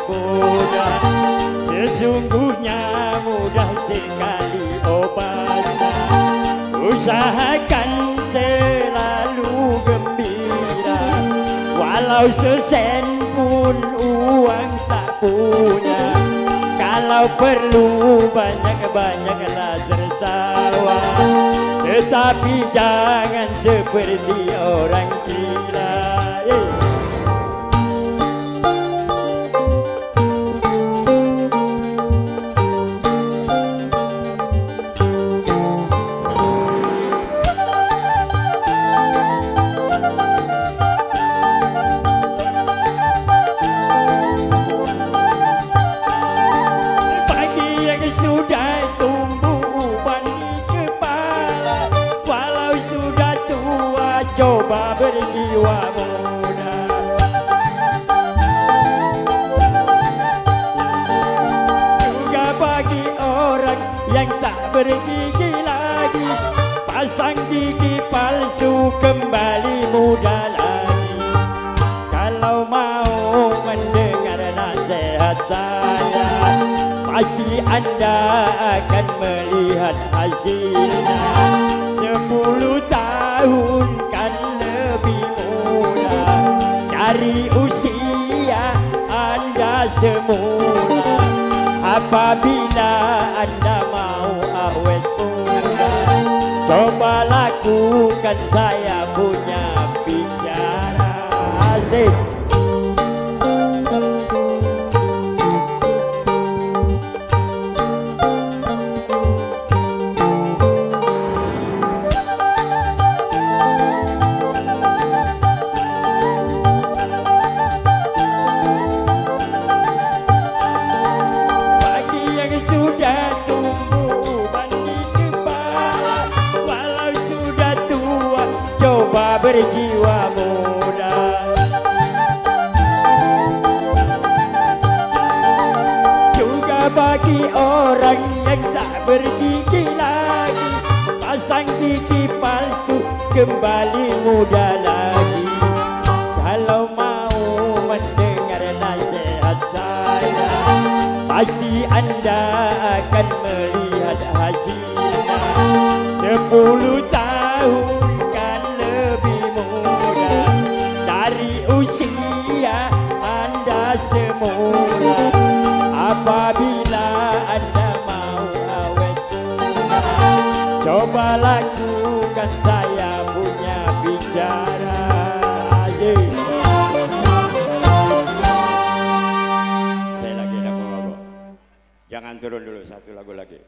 mudah. Sesungguhnya mudah sekali obatnya. Usahakan selalu gembira, walau sesen pun uang tak punya. Kalau perlu banyak-banyaklah tertawa, tetapi jangan seperti orang gila. Coba berjiwa muda. Juga bagi orang yang tak bergigi lagi, pasang gigi palsu kembali muda lagi. Kalau mau mendengar nasihat saya, pasti Anda akan melihat hasilnya. 10 tahun kan lebih muda dari usia Anda semula. Apabila Anda mau awet muda, coba lakukan saya punya bicara. Asik. Berjiwa muda. Juga bagi orang yang tak bergigi lagi, pasang gigi palsu kembali muda lagi. Kalau mau mendengar nasihat saya, pasti Anda akan melihat hasilnya. 10 tahun usia Anda semula. Apabila Anda mau awet muda, coba lakukan saya punya bicara. Saya lagi lagu. Jangan turun dulu, satu lagu lagi.